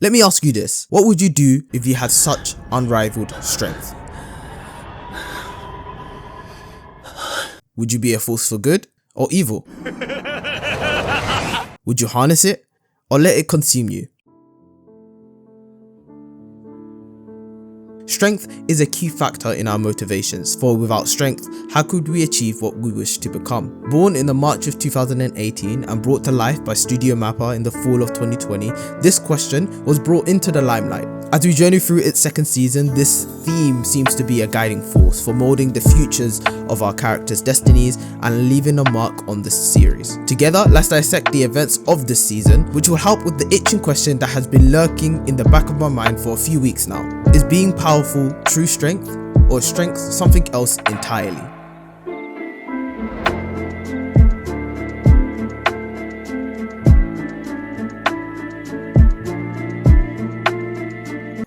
Let me ask you this, what would you do if you had such unrivaled strength? Would you be a force for good or evil? Would you harness it or let it consume you? Strength is a key factor in our motivations, for without strength, how could we achieve what we wish to become? Born in the March of 2018 and brought to life by Studio Mappa in the fall of 2020, this question was brought into the limelight. As we journey through its second season, this theme seems to be a guiding force for molding the futures of our characters' destinies and leaving a mark on the series. Together, let's dissect the events of this season, which will help with the itching question that has been lurking in the back of my mind for a few weeks now. Is being powerful true strength, or is strength something else entirely?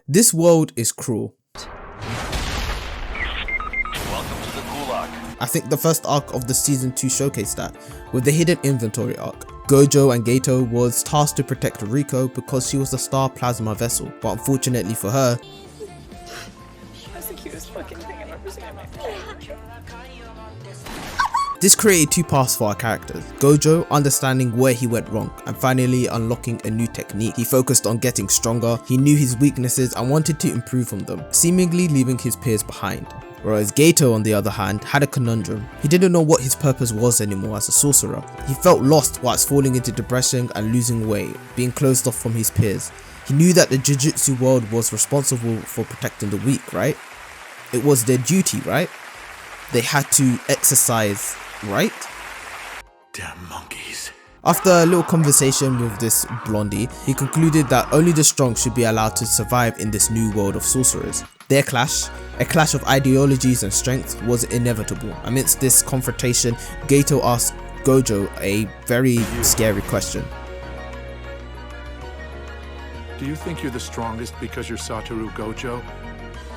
This world is cruel. I think the first arc of the season 2 showcased that, with the hidden inventory arc. Gojo and Gato was tasked to protect Riko because she was the star plasma vessel, but unfortunately for her, that's the cutest fucking thing I've ever seen in my life. this created two paths for our characters. Gojo understanding where he went wrong and finally unlocking a new technique. He focused on getting stronger, he knew his weaknesses and wanted to improve from them, seemingly leaving his peers behind. Whereas Gato, on the other hand, had a conundrum. He didn't know what his purpose was anymore as a sorcerer. He felt lost whilst falling into depression and losing weight, being closed off from his peers. He knew that the Jujutsu world was responsible for protecting the weak, right? It was their duty, right? They had to exercise, right? Damn monkeys. After a little conversation with this blondie, he concluded that only the strong should be allowed to survive in this new world of sorcerers. Their clash, a clash of ideologies and strength, was inevitable. Amidst this confrontation, Gato asked Gojo a very scary question. Do you think you're the strongest because you're Satoru Gojo?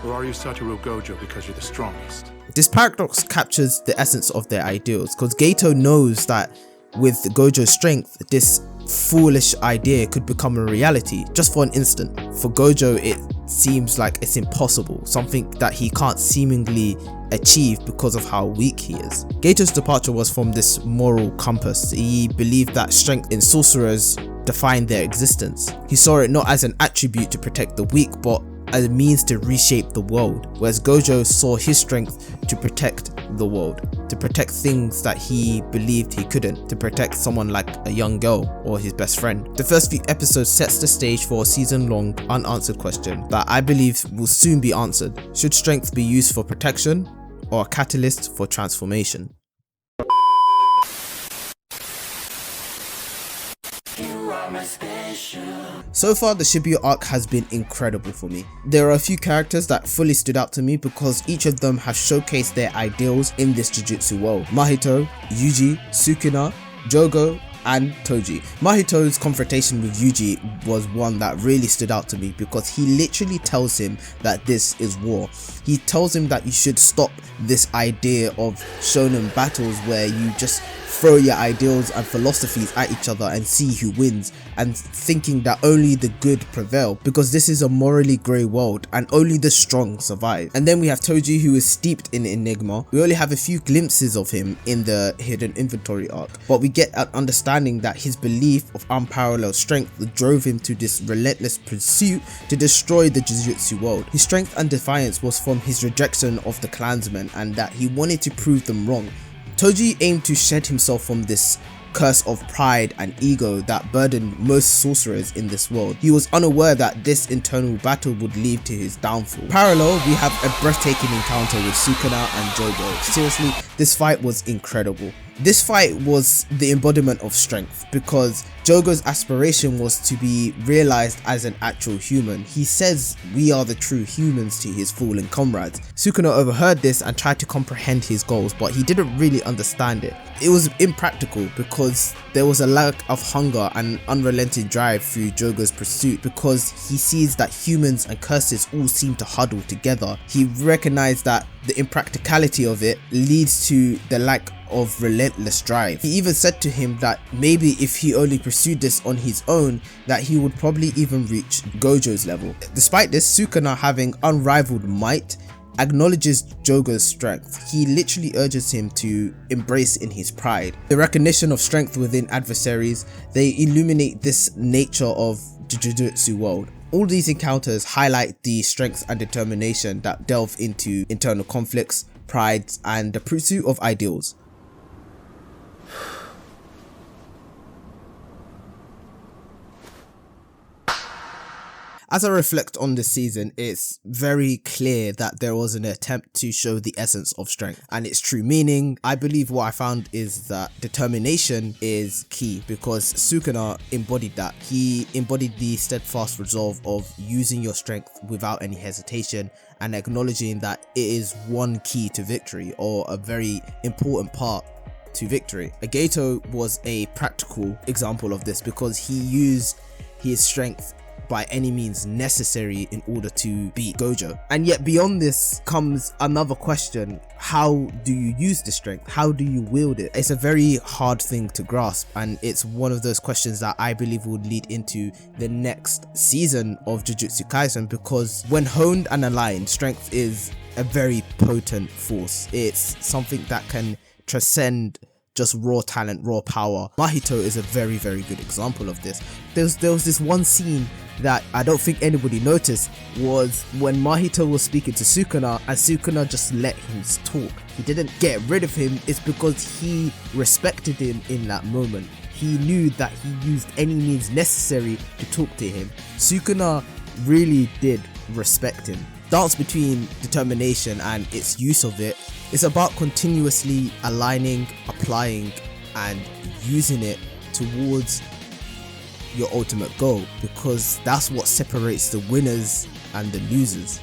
Or are you Satoru Gojo because you're the strongest? This paradox captures the essence of their ideals, because Gato knows that with Gojo's strength, this foolish idea could become a reality just for an instant. For Gojo, it seems like it's impossible, something that he can't seemingly achieve because of how weak he is. Gato's departure was from this moral compass. He believed that strength in sorcerers defined their existence. He saw it not as an attribute to protect the weak, but as a means to reshape the world, whereas Gojo saw his strength to protect the world, to protect things that he believed he couldn't, to protect someone like a young girl or his best friend. The first few episodes sets the stage for a season-long unanswered question that I believe will soon be answered. Should strength be used for protection or a catalyst for transformation? So far, the Shibuya arc has been incredible for me. There are a few characters that fully stood out to me because each of them have showcased their ideals in this Jujutsu world. Mahito, Yuji, Sukuna, Jogo, and Toji. Mahito's confrontation with Yuji was one that really stood out to me because he literally tells him that this is war. He tells him that you should stop this idea of shonen battles where you just throw your ideals and philosophies at each other and see who wins, and thinking that only the good prevail, because this is a morally grey world and only the strong survive. And then we have Toji, who is steeped in enigma. We only have a few glimpses of him in the hidden inventory arc, but we get an understanding that his belief of unparalleled strength drove him to this relentless pursuit to destroy the Jujutsu world. His strength and defiance was from his rejection of the clansmen and that he wanted to prove them wrong. Toji aimed to shed himself from this curse of pride and ego that burdened most sorcerers in this world. He was unaware that this internal battle would lead to his downfall. Parallel, we have a breathtaking encounter with Sukuna and Jogo. Seriously, this fight was incredible. This fight was the embodiment of strength because Jogo's aspiration was to be realized as an actual human. He says we are the true humans to his fallen comrades. Sukuna overheard this and tried to comprehend his goals, but he didn't really understand it. It was impractical because there was a lack of hunger and unrelenting drive through Jogo's pursuit, because he sees that humans and curses all seem to huddle together. He recognized that the impracticality of it leads to the lack of relentless drive. He even said to him that maybe if he only pursued this on his own, that he would probably even reach Gojo's level. Despite this, Sukuna, having unrivaled might, acknowledges Jogo's strength. He literally urges him to embrace in his pride. The recognition of strength within adversaries, they illuminate this nature of the Jujutsu world. All these encounters highlight the strength and determination that delve into internal conflicts, pride, and the pursuit of ideals. As I reflect on this season, it's very clear that there was an attempt to show the essence of strength and its true meaning. I believe what I found is that determination is key, because Sukuna embodied that. He embodied the steadfast resolve of using your strength without any hesitation and acknowledging that it is one key to victory, or a very important part to victory. Agato was a practical example of this, because he used his strength by any means necessary in order to beat Gojo. And yet beyond this comes another question: how do you use the strength? How do you wield it? It's a very hard thing to grasp, and it's one of those questions that I believe would lead into the next season of Jujutsu Kaisen, because when honed and aligned, strength is a very potent force. It's something that can transcend just raw talent, raw power. Mahito is a very, very good example of this. There was this one scene that I don't think anybody noticed, was when Mahito was speaking to Sukuna and Sukuna just let him talk. He didn't get rid of him. It's because he respected him in that moment. He knew that he used any means necessary to talk to him. Sukuna really did respect him. Dance between determination and its use of it. It's about continuously aligning, applying, and using it towards your ultimate goal, because that's what separates the winners and the losers.